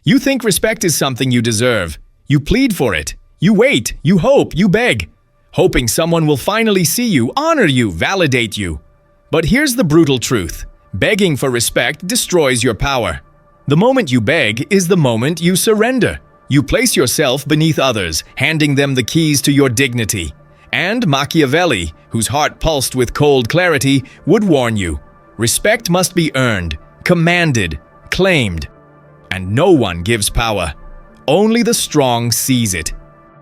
You think respect is something you deserve. You plead for it. You wait, you hope, you beg, hoping someone will finally see you, honor you, validate you. But here's the brutal truth. Begging for respect destroys your power. The moment you beg is the moment you surrender. You place yourself beneath others, handing them the keys to your dignity. And Machiavelli, whose heart pulsed with cold clarity, would warn you. Respect must be earned, commanded, claimed. And no one gives power. Only the strong seize it.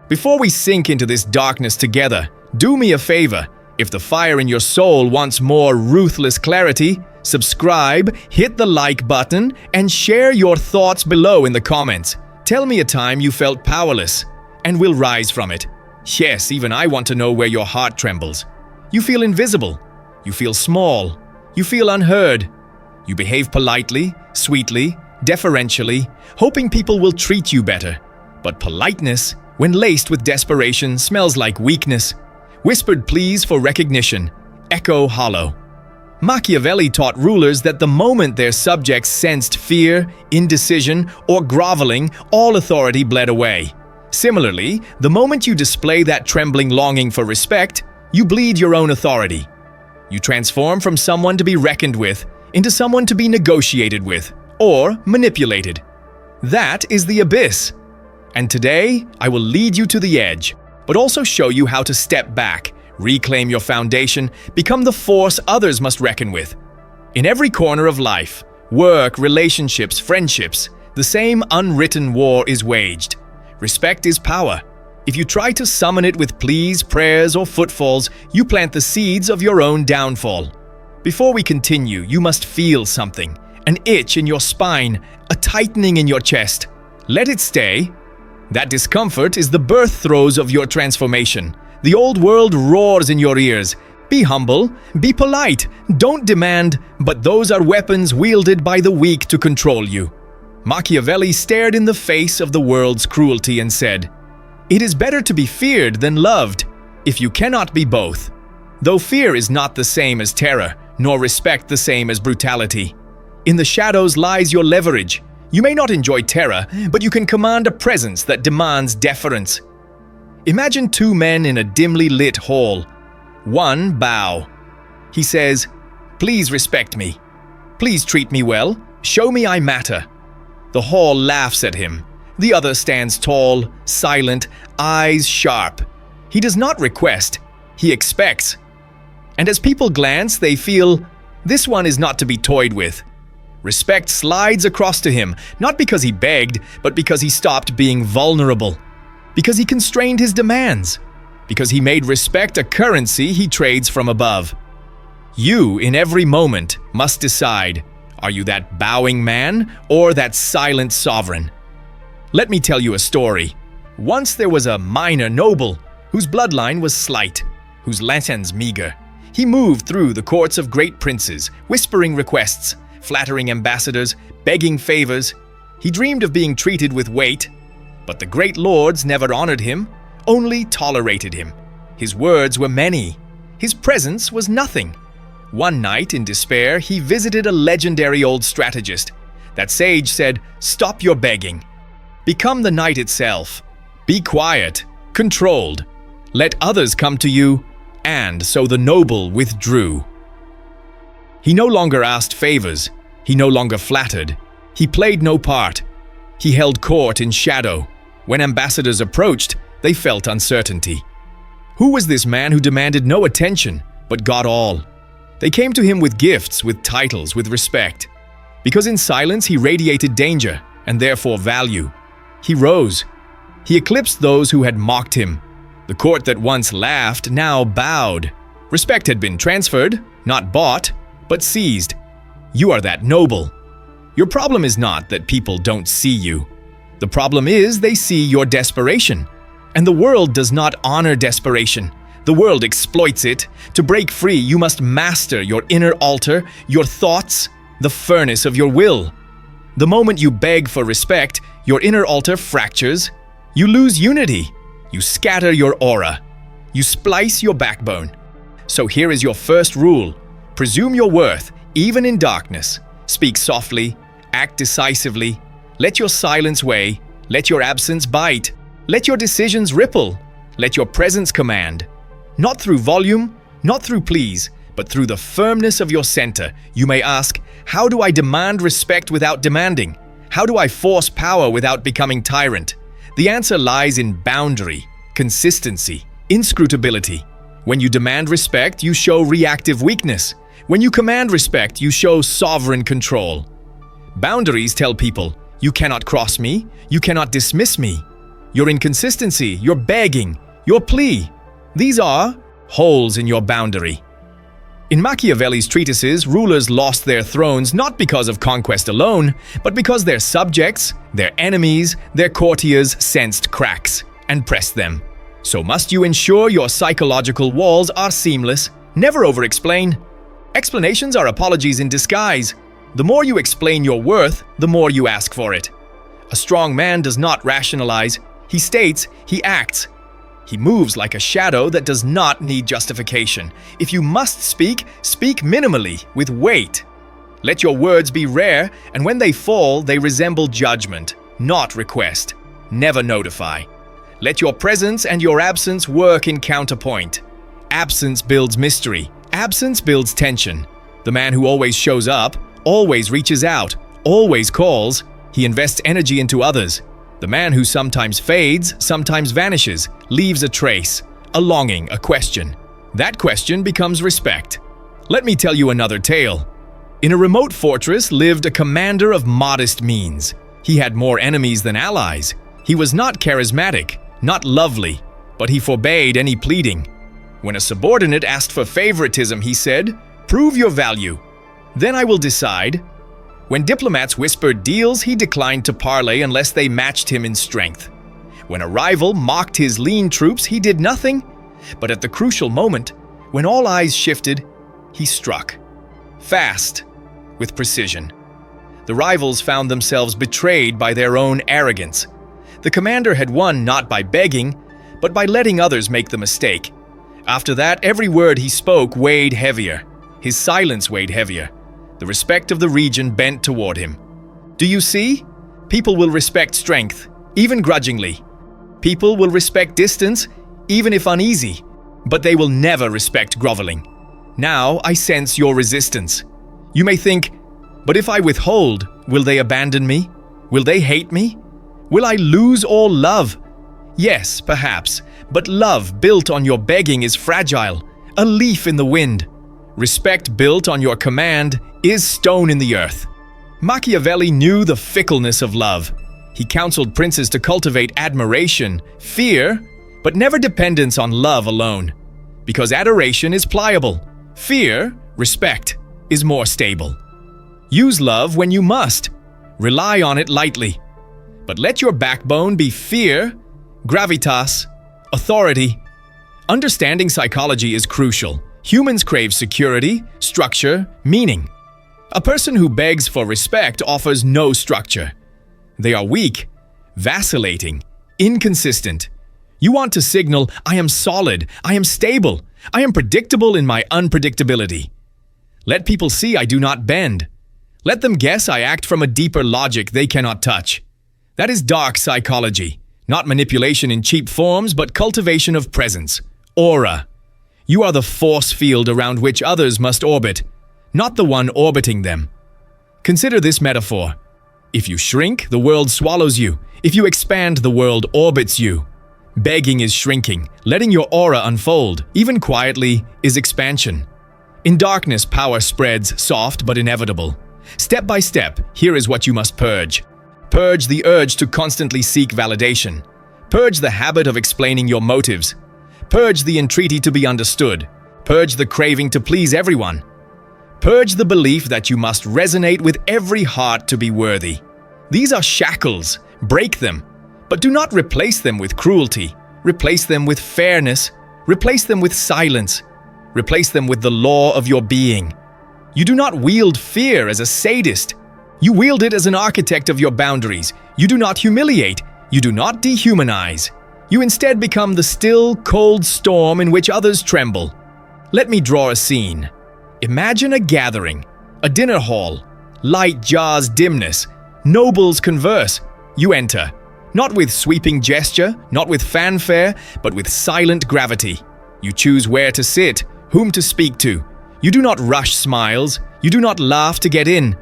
Before we sink into this darkness together, do me a favor. If the fire in your soul wants more ruthless clarity, subscribe, hit the like button, and share your thoughts below in the comments. Tell me a time you felt powerless, and we'll rise from it. Yes, even I want to know where your heart trembles. You feel invisible. You feel small. You feel unheard. You behave politely, sweetly, deferentially, hoping people will treat you better. But politeness, when laced with desperation, smells like weakness. Whispered pleas for recognition echo hollow. Machiavelli taught rulers that the moment their subjects sensed fear, indecision, or groveling, all authority bled away. Similarly, the moment you display that trembling longing for respect, you bleed your own authority. You transform from someone to be reckoned with into someone to be negotiated with or manipulated. That is the abyss. And today, I will lead you to the edge, but also show you how to step back, reclaim your foundation, become the force others must reckon with. In every corner of life, work, relationships, friendships, the same unwritten war is waged. Respect is power. If you try to summon it with pleas, prayers, or footfalls, you plant the seeds of your own downfall. Before we continue, you must feel something. An itch in your spine, a tightening in your chest. Let it stay. That discomfort is the birth throes of your transformation. The old world roars in your ears. Be humble, be polite, don't demand, but those are weapons wielded by the weak to control you. Machiavelli stared in the face of the world's cruelty and said, "It is better to be feared than loved, if you cannot be both." Though fear is not the same as terror, nor respect the same as brutality. In the shadows lies your leverage. You may not enjoy terror, but you can command a presence that demands deference. Imagine two men in a dimly lit hall. One bow. He says, "Please respect me. Please treat me well. Show me I matter." The hall laughs at him. The other stands tall, silent, eyes sharp. He does not request, he expects. And as people glance, they feel, this one is not to be toyed with. Respect slides across to him, not because he begged, but because he stopped being vulnerable. Because he constrained his demands. Because he made respect a currency he trades from above. You, in every moment, must decide, are you that bowing man or that silent sovereign? Let me tell you a story. Once there was a minor noble whose bloodline was slight, whose lessons meager. He moved through the courts of great princes, whispering requests, flattering ambassadors, begging favors. He dreamed of being treated with weight, but the great lords never honored him, only tolerated him. His words were many. His presence was nothing. One night, in despair, he visited a legendary old strategist. That sage said, "Stop your begging. Become the night itself. Be quiet, controlled. Let others come to you." And so the noble withdrew. He no longer asked favors. He no longer flattered. He played no part. He held court in shadow. When ambassadors approached, they felt uncertainty. Who was this man who demanded no attention, but got all? They came to him with gifts, with titles, with respect. Because in silence he radiated danger, and therefore value. He rose. He eclipsed those who had mocked him. The court that once laughed now bowed. Respect had been transferred, not bought, but seized. You are that noble. Your problem is not that people don't see you. The problem is they see your desperation. And the world does not honor desperation. The world exploits it. To break free, you must master your inner altar, your thoughts, the furnace of your will. The moment you beg for respect, your inner altar fractures. You lose unity. You scatter your aura. You splice your backbone. So here is your first rule. Presume your worth, even in darkness. Speak softly, act decisively, Let your silence weigh. Let your absence bite. Let your decisions ripple. Let your presence command. Not through volume, not through pleas, but through the firmness of your center. You may ask, how do I demand respect without demanding? How do I force power without becoming tyrant? The answer lies in boundary, consistency, inscrutability. When you demand respect, you show reactive weakness. When you command respect, you show sovereign control. Boundaries tell people, you cannot cross me, you cannot dismiss me. Your inconsistency, your begging, your plea, these are holes in your boundary. In Machiavelli's treatises, rulers lost their thrones not because of conquest alone, but because their subjects, their enemies, their courtiers sensed cracks and pressed them. So must you ensure your psychological walls are seamless, never over-explain. Explanations are apologies in disguise. The more you explain your worth, the more you ask for it. A strong man does not rationalize. He states, he acts. He moves like a shadow that does not need justification. If you must speak, speak minimally, with weight. Let your words be rare, and when they fall, they resemble judgment, not request. Never notify. Let your presence and your absence work in counterpoint. Absence builds mystery. Absence builds tension. The man who always shows up, always reaches out, always calls, he invests energy into others. The man who sometimes fades, sometimes vanishes, leaves a trace, a longing, a question. That question becomes respect. Let me tell you another tale. In a remote fortress lived a commander of modest means. He had more enemies than allies. He was not charismatic, not lovely, but he forbade any pleading. When a subordinate asked for favoritism, he said, "Prove your value. Then I will decide." When diplomats whispered deals, he declined to parley unless they matched him in strength. When a rival mocked his lean troops, he did nothing. But at the crucial moment, when all eyes shifted, he struck. Fast, with precision. The rivals found themselves betrayed by their own arrogance. The commander had won not by begging, but by letting others make the mistake. After that, every word he spoke weighed heavier. His silence weighed heavier. The respect of the region bent toward him. Do you see? People will respect strength, even grudgingly. People will respect distance, even if uneasy, but they will never respect groveling. Now I sense your resistance. You may think, but if I withhold, will they abandon me? Will they hate me? Will I lose all love? Yes, perhaps, but love built on your begging is fragile, a leaf in the wind. Respect built on your command is stone in the earth. Machiavelli knew the fickleness of love. He counseled princes to cultivate admiration, fear, but never dependence on love alone. Because adoration is pliable. Fear, respect, is more stable. Use love when you must. Rely on it lightly. But let your backbone be fear, gravitas, authority. Understanding psychology is crucial. Humans crave security, structure, meaning. A person who begs for respect offers no structure. They are weak, vacillating, inconsistent. You want to signal, I am solid, I am stable, I am predictable in my unpredictability. Let people see I do not bend. Let them guess I act from a deeper logic they cannot touch. That is dark psychology, not manipulation in cheap forms, but cultivation of presence, aura. You are the force field around which others must orbit, not the one orbiting them. Consider this metaphor. If you shrink, the world swallows you. If you expand, the world orbits you. Begging is shrinking. Letting your aura unfold, even quietly, is expansion. In darkness, power spreads, soft but inevitable. Step by step, here is what you must purge. Purge the urge to constantly seek validation. Purge the habit of explaining your motives. Purge the entreaty to be understood. Purge the craving to please everyone. Purge the belief that you must resonate with every heart to be worthy. These are shackles. Break them. But do not replace them with cruelty. Replace them with fairness. Replace them with silence. Replace them with the law of your being. You do not wield fear as a sadist. You wield it as an architect of your boundaries. You do not humiliate. You do not dehumanize. You instead become the still, cold storm in which others tremble. Let me draw a scene. Imagine a gathering, a dinner hall. Light jars dimness. Nobles converse. You enter. Not with sweeping gesture, not with fanfare, but with silent gravity. You choose where to sit, whom to speak to. You do not rush smiles. You do not laugh to get in.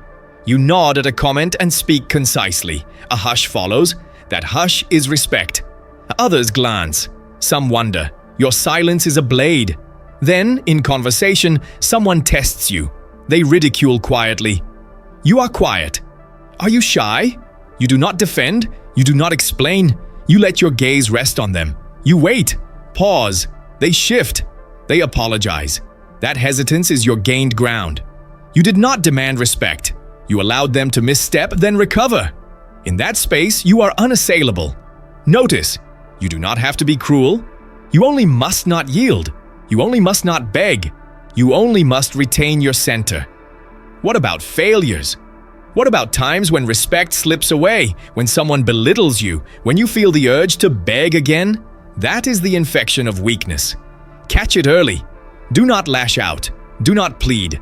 You nod at a comment and speak concisely. A hush follows. That hush is respect. Others glance. Some wonder. Your silence is a blade. Then, in conversation, someone tests you. They ridicule quietly. You are quiet. Are you shy? You do not defend. You do not explain. You let your gaze rest on them. You wait. Pause. They shift. They apologize. That hesitance is your gained ground. You did not demand respect. You allowed them to misstep, then recover. In that space, you are unassailable. Notice, you do not have to be cruel. You only must not yield. You only must not beg. You only must retain your center. What about failures? What about times when respect slips away, when someone belittles you, when you feel the urge to beg again? That is the infection of weakness. Catch it early. Do not lash out. Do not plead.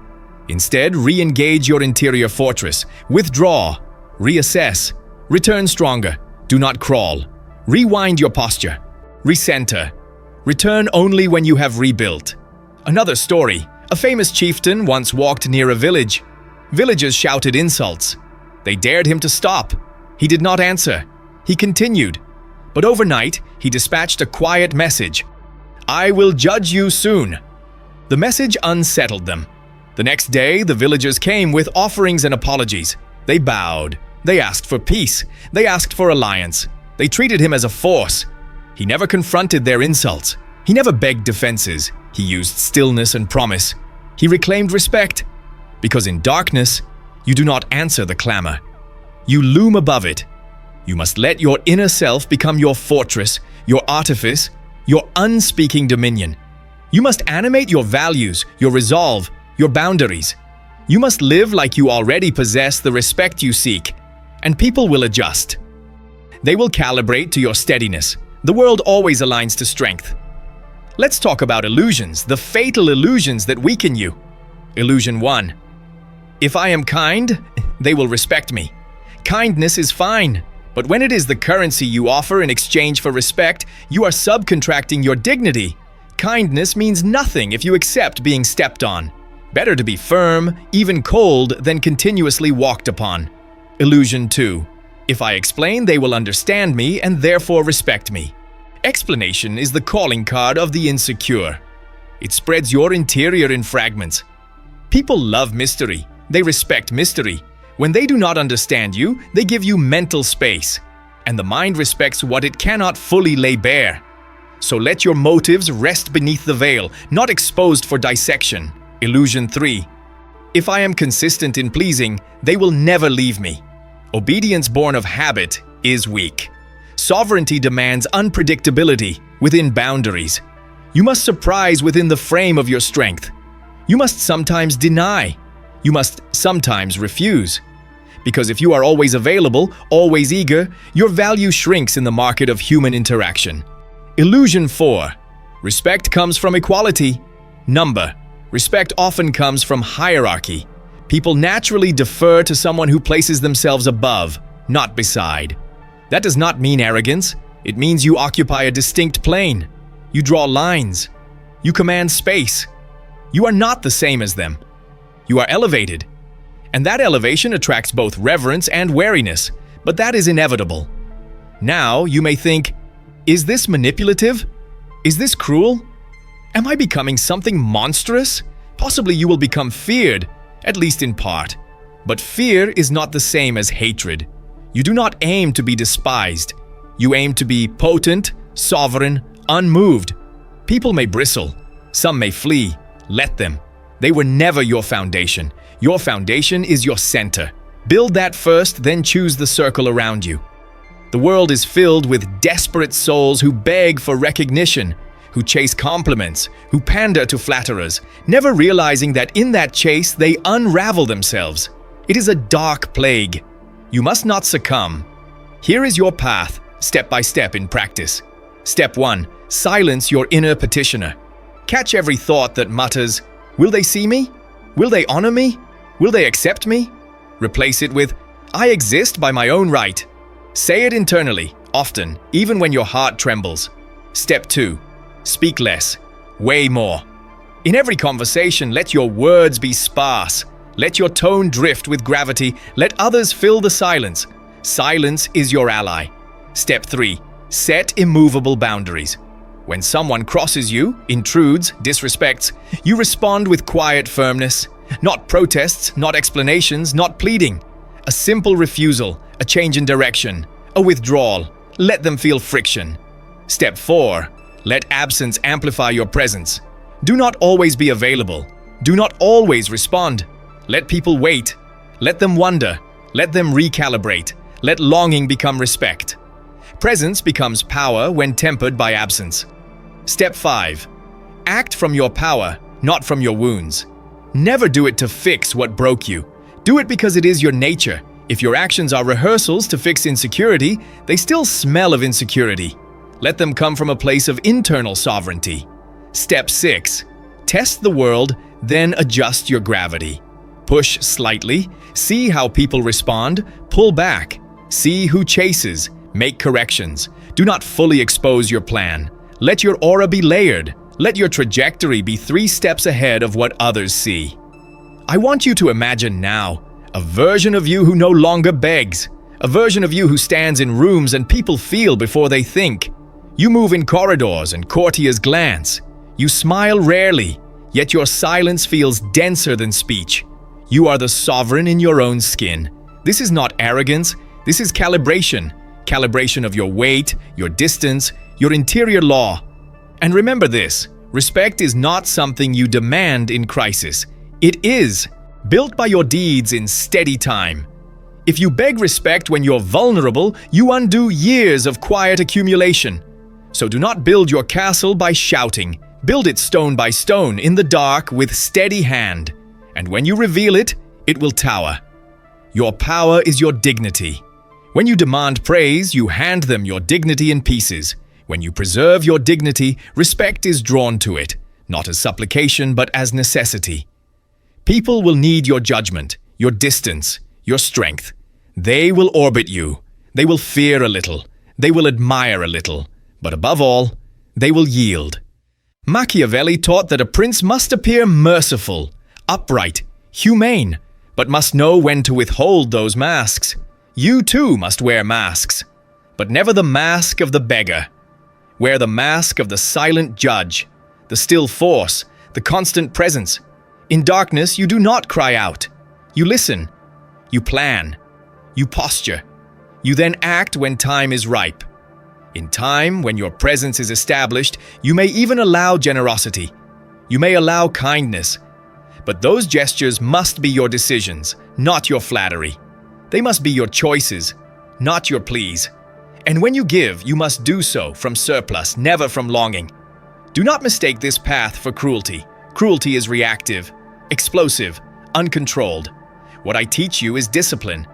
Instead, re-engage your interior fortress. Withdraw. Reassess. Return stronger. Do not crawl. Rewind your posture. Recenter. Return only when you have rebuilt. Another story. A famous chieftain once walked near a village. Villagers shouted insults. They dared him to stop. He did not answer. He continued. But overnight, he dispatched a quiet message. "I will judge you soon." The message unsettled them. The next day, the villagers came with offerings and apologies. They bowed. They asked for peace. They asked for alliance. They treated him as a force. He never confronted their insults. He never begged defenses. He used stillness and promise. He reclaimed respect. Because in darkness, you do not answer the clamor. You loom above it. You must let your inner self become your fortress, your artifice, your unspeaking dominion. You must animate your values, your resolve, your boundaries. You must live like you already possess the respect you seek, and people will adjust. They will calibrate to your steadiness. The world always aligns to strength. Let's talk about illusions, the fatal illusions that weaken you. Illusion 1. If I am kind, they will respect me. Kindness is fine, but when it is the currency you offer in exchange for respect, you are subcontracting your dignity. Kindness means nothing if you accept being stepped on. Better to be firm, even cold, than continuously walked upon. Illusion 2. If I explain, they will understand me and therefore respect me. Explanation is the calling card of the insecure. It spreads your interior in fragments. People love mystery. They respect mystery. When they do not understand you, they give you mental space. And the mind respects what it cannot fully lay bare. So let your motives rest beneath the veil, not exposed for dissection. Illusion 3. If I am consistent in pleasing, they will never leave me. Obedience born of habit is weak. Sovereignty demands unpredictability within boundaries. You must surprise within the frame of your strength. You must sometimes deny. You must sometimes refuse. Because if you are always available, always eager, your value shrinks in the market of human interaction. Illusion 4. Respect comes from equality. Number. Respect often comes from hierarchy. People naturally defer to someone who places themselves above, not beside. That does not mean arrogance. It means you occupy a distinct plane. You draw lines. You command space. You are not the same as them. You are elevated. And that elevation attracts both reverence and wariness, but that is inevitable. Now you may think, is this manipulative? Is this cruel? Am I becoming something monstrous? Possibly you will become feared, at least in part. But fear is not the same as hatred. You do not aim to be despised. You aim to be potent, sovereign, unmoved. People may bristle. Some may flee. Let them. They were never your foundation. Your foundation is your center. Build that first, then choose the circle around you. The world is filled with desperate souls who beg for recognition, who chase compliments, who pander to flatterers, never realizing that in that chase they unravel themselves. It is a dark plague. You must not succumb. Here is your path, step by step in practice. Step 1. Silence your inner petitioner. Catch every thought that mutters, "Will they see me? Will they honor me? Will they accept me?" Replace it with, I exist by my own right. Say it internally, often, even when your heart trembles. Step 2. Speak less. Way more. In every conversation, let your words be sparse. Let your tone drift with gravity. Let others fill the silence. Silence is your ally. Step 3. Set immovable boundaries. When someone crosses you, intrudes, disrespects, you respond with quiet firmness. Not protests, not explanations, not pleading. A simple refusal, a change in direction, a withdrawal. Let them feel friction. Step 4. Let absence amplify your presence. Do not always be available. Do not always respond. Let people wait. Let them wonder. Let them recalibrate. Let longing become respect. Presence becomes power when tempered by absence. Step 5. Act from your power, not from your wounds. Never do it to fix what broke you. Do it because it is your nature. If your actions are rehearsals to fix insecurity, they still smell of insecurity. Let them come from a place of internal sovereignty. Step 6. Test the world, then adjust your gravity. Push slightly, see how people respond, pull back. See who chases, make corrections. Do not fully expose your plan. Let your aura be layered. Let your trajectory be 3 steps ahead of what others see. I want you to imagine now a version of you who no longer begs, a version of you who stands in rooms and people feel before they think. You move in corridors and courtiers glance. You smile rarely, yet your silence feels denser than speech. You are the sovereign in your own skin. This is not arrogance, this is calibration. Calibration of your weight, your distance, your interior law. And remember this, respect is not something you demand in crisis. It is, built by your deeds in steady time. If you beg respect when you're vulnerable, you undo years of quiet accumulation. So do not build your castle by shouting. Build it stone by stone, in the dark, with steady hand. And when you reveal it, it will tower. Your power is your dignity. When you demand praise, you hand them your dignity in pieces. When you preserve your dignity, respect is drawn to it, not as supplication, but as necessity. People will need your judgment, your distance, your strength. They will orbit you. They will fear a little. They will admire a little. But above all, they will yield. Machiavelli taught that a prince must appear merciful, upright, humane, but must know when to withhold those masks. You too must wear masks, but never the mask of the beggar. Wear the mask of the silent judge, the still force, the constant presence. In darkness, you do not cry out. You listen. You plan. You posture. You then act when time is ripe. In time, when your presence is established, you may even allow generosity. You may allow kindness. But those gestures must be your decisions, not your flattery. They must be your choices, not your pleas. And when you give, you must do so from surplus, never from longing. Do not mistake this path for cruelty. Cruelty is reactive, explosive, uncontrolled. What I teach you is discipline.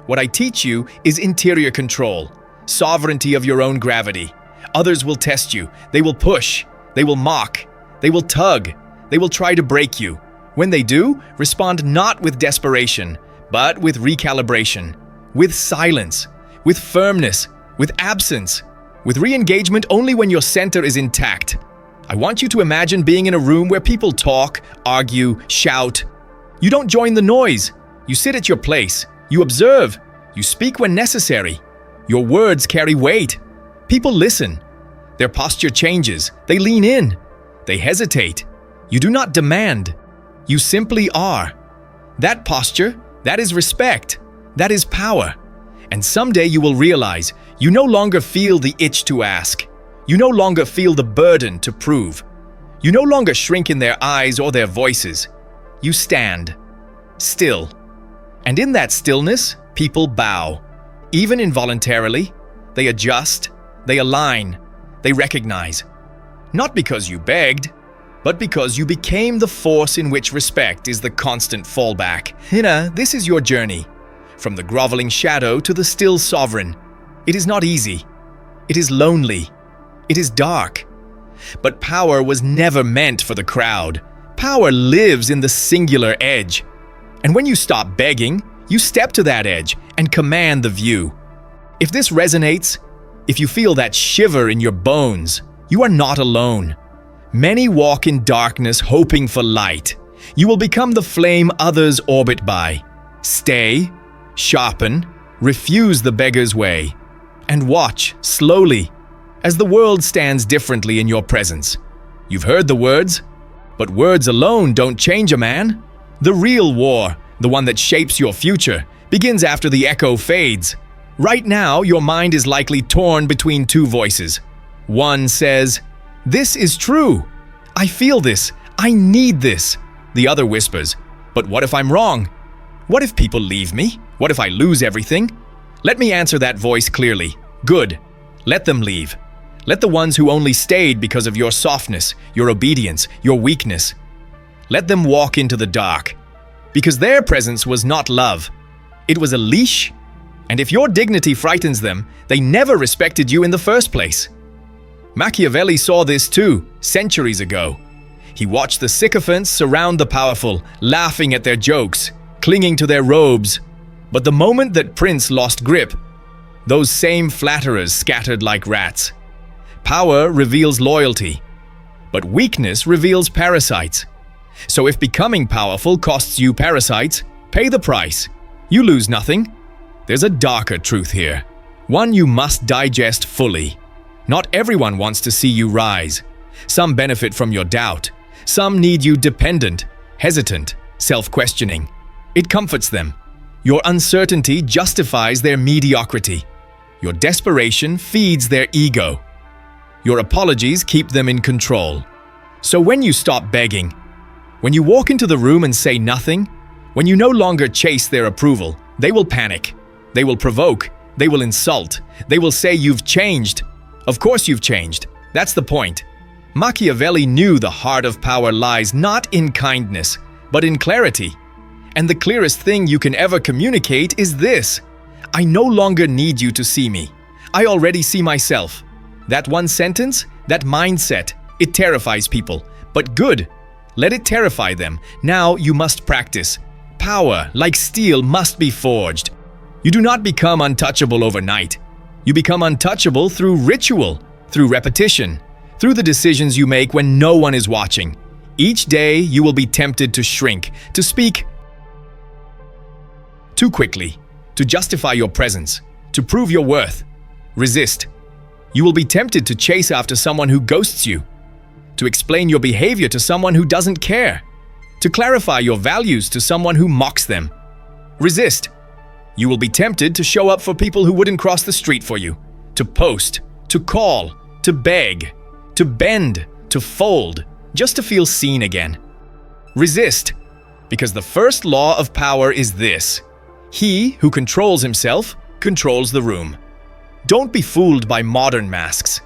What I teach you is interior control, sovereignty of your own gravity. Others will test you. They will push. They will mock. They will tug. They will try to break you. When they do, respond not with desperation, but with recalibration, with silence, with firmness, with absence, with re-engagement only when your center is intact. I want you to imagine being in a room where people talk, argue, shout. You don't join the noise. You sit at your place. You observe. You speak when necessary. Your words carry weight. People listen. Their posture changes. They lean in. They hesitate. You do not demand. You simply are. That posture, that is respect. That is power. And someday you will realize you no longer feel the itch to ask. You no longer feel the burden to prove. You no longer shrink in their eyes or their voices. You stand, still. And in that stillness, people bow. Even involuntarily, they adjust, they align, they recognize. Not because you begged, but because you became the force in which respect is the constant fallback. This is your journey. From the groveling shadow to the still sovereign. It is not easy. It is lonely. It is dark. But power was never meant for the crowd. Power lives in the singular edge. And when you stop begging, You step to that edge and command the view. If this resonates, if you feel that shiver in your bones, you are not alone. Many walk in darkness hoping for light. You will become the flame others orbit by. Stay, sharpen, refuse the beggar's way, and watch, slowly, as the world stands differently in your presence. You've heard the words, but words alone don't change a man. The real war, the one that shapes your future, begins after the echo fades. Right now, your mind is likely torn between two voices. One says, "This is true. I feel this. I need this." The other whispers, "But what if I'm wrong? What if people leave me? What if I lose everything?" Let me answer that voice clearly. Good. Let them leave. Let the ones who only stayed because of your softness, your obedience, your weakness. Let them walk into the dark. Because their presence was not love. It was a leash. And if your dignity frightens them, they never respected you in the first place. Machiavelli saw this too, centuries ago. He watched the sycophants surround the powerful, laughing at their jokes, clinging to their robes. But the moment that Prince lost grip, those same flatterers scattered like rats. Power reveals loyalty, but weakness reveals parasites. So if becoming powerful costs you parasites, pay the price. You lose nothing. There's a darker truth here, one you must digest fully. Not everyone wants to see you rise. Some benefit from your doubt. Some need you dependent, hesitant, self-questioning. It comforts them. Your uncertainty justifies their mediocrity. Your desperation feeds their ego. Your apologies keep them in control. So when you stop begging, when you walk into the room and say nothing, when you no longer chase their approval, they will panic. They will provoke. They will insult. They will say you've changed. Of course you've changed. That's the point. Machiavelli knew the heart of power lies not in kindness, but in clarity. And the clearest thing you can ever communicate is this: I no longer need you to see me. I already see myself. That one sentence, that mindset, it terrifies people. But good. Let it terrify them. Now you must practice. Power, like steel, must be forged. You do not become untouchable overnight. You become untouchable through ritual, through repetition, through the decisions you make when no one is watching. Each day you will be tempted to shrink, to speak too quickly, to justify your presence, to prove your worth. Resist. You will be tempted to chase after someone who ghosts you, to explain your behavior to someone who doesn't care, to clarify your values to someone who mocks them. Resist. You will be tempted to show up for people who wouldn't cross the street for you, to post, to call, to beg, to bend, to fold, just to feel seen again. Resist, because the first law of power is this: he who controls himself controls the room. Don't be fooled by modern masks.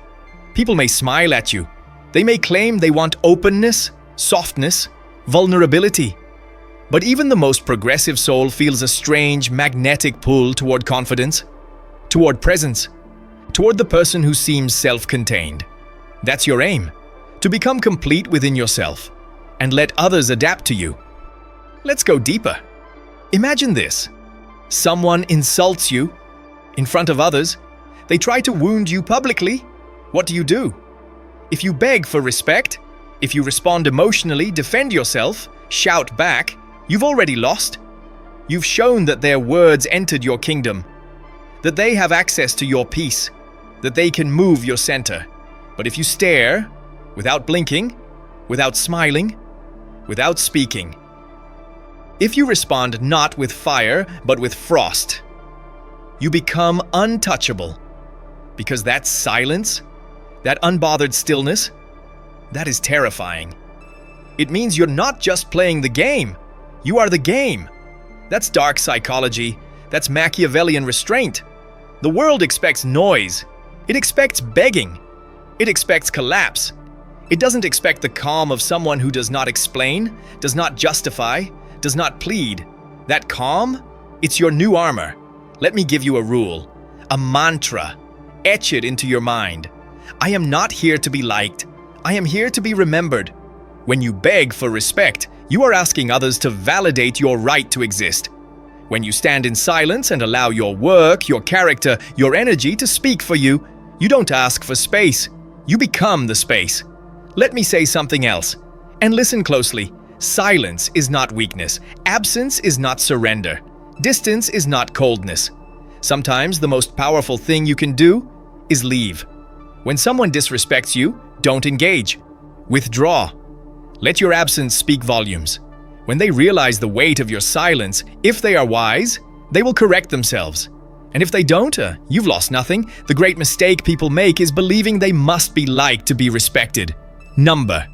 People may smile at you. They may claim they want openness, softness, vulnerability. But even the most progressive soul feels a strange, magnetic pull toward confidence, toward presence, toward the person who seems self-contained. That's your aim, to become complete within yourself and let others adapt to you. Let's go deeper. Imagine this. Someone insults you in front of others. They try to wound you publicly. What do? If you beg for respect, if you respond emotionally, defend yourself, shout back, you've already lost. You've shown that their words entered your kingdom, that they have access to your peace, that they can move your center. But if you stare, without blinking, without smiling, without speaking, if you respond not with fire, but with frost, you become untouchable. Because that silence, that unbothered stillness, that is terrifying. It means you're not just playing the game. You are the game. That's dark psychology. That's Machiavellian restraint. The world expects noise. It expects begging. It expects collapse. It doesn't expect the calm of someone who does not explain, does not justify, does not plead. That calm, it's your new armor. Let me give you a rule, a mantra. Etch it into your mind. I am not here to be liked. I am here to be remembered. When you beg for respect, you are asking others to validate your right to exist. When you stand in silence and allow your work, your character, your energy to speak for you, you don't ask for space. You become the space. Let me say something else. And listen closely. Silence is not weakness. Absence is not surrender. Distance is not coldness. Sometimes the most powerful thing you can do is leave. When someone disrespects you, don't engage. Withdraw. Let your absence speak volumes. When they realize the weight of your silence, if they are wise, they will correct themselves. And if they don't, you've lost nothing. The great mistake people make is believing they must be liked to be respected. Number.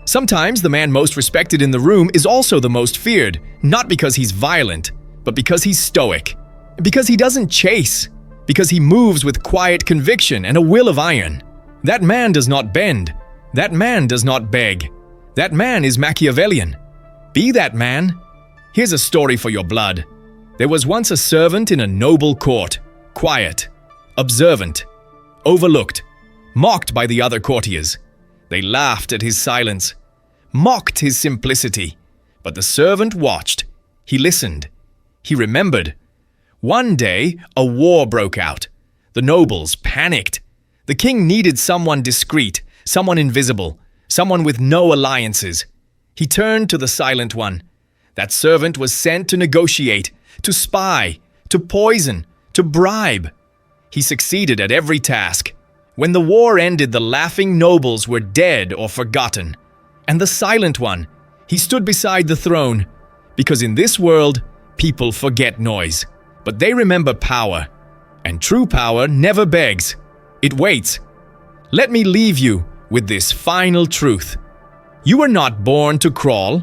Sometimes the man most respected in the room is also the most feared, not because he's violent, but because he's stoic. Because he doesn't chase. Because he moves with quiet conviction and a will of iron. That man does not bend. That man does not beg. That man is Machiavellian. Be that man. Here's a story for your blood. There was once a servant in a noble court, quiet, observant, overlooked, mocked by the other courtiers. They laughed at his silence, mocked his simplicity. But the servant watched. He listened. He remembered. One day, a war broke out. The nobles panicked. The king needed someone discreet, someone invisible, someone with no alliances. He turned to the silent one. That servant was sent to negotiate, to spy, to poison, to bribe. He succeeded at every task. When the war ended, the laughing nobles were dead or forgotten. And the silent one, he stood beside the throne. Because in this world, people forget noise. But they remember power. And true power never begs. It waits. Let me leave you with this final truth. You were not born to crawl.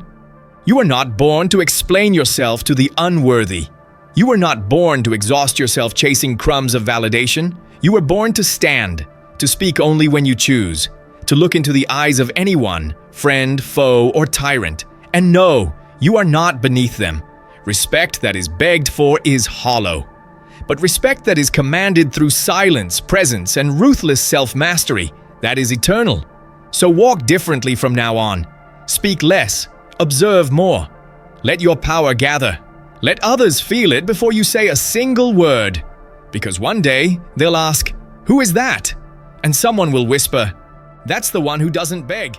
You were not born to explain yourself to the unworthy. You were not born to exhaust yourself chasing crumbs of validation. You were born to stand, to speak only when you choose, to look into the eyes of anyone, friend, foe, or tyrant, and know you are not beneath them. Respect that is begged for is hollow. But respect that is commanded through silence, presence, and ruthless self-mastery, that is eternal. So walk differently from now on. Speak less. Observe more. Let your power gather. Let others feel it before you say a single word. Because one day, they'll ask, "Who is that?" And someone will whisper, "That's the one who doesn't beg."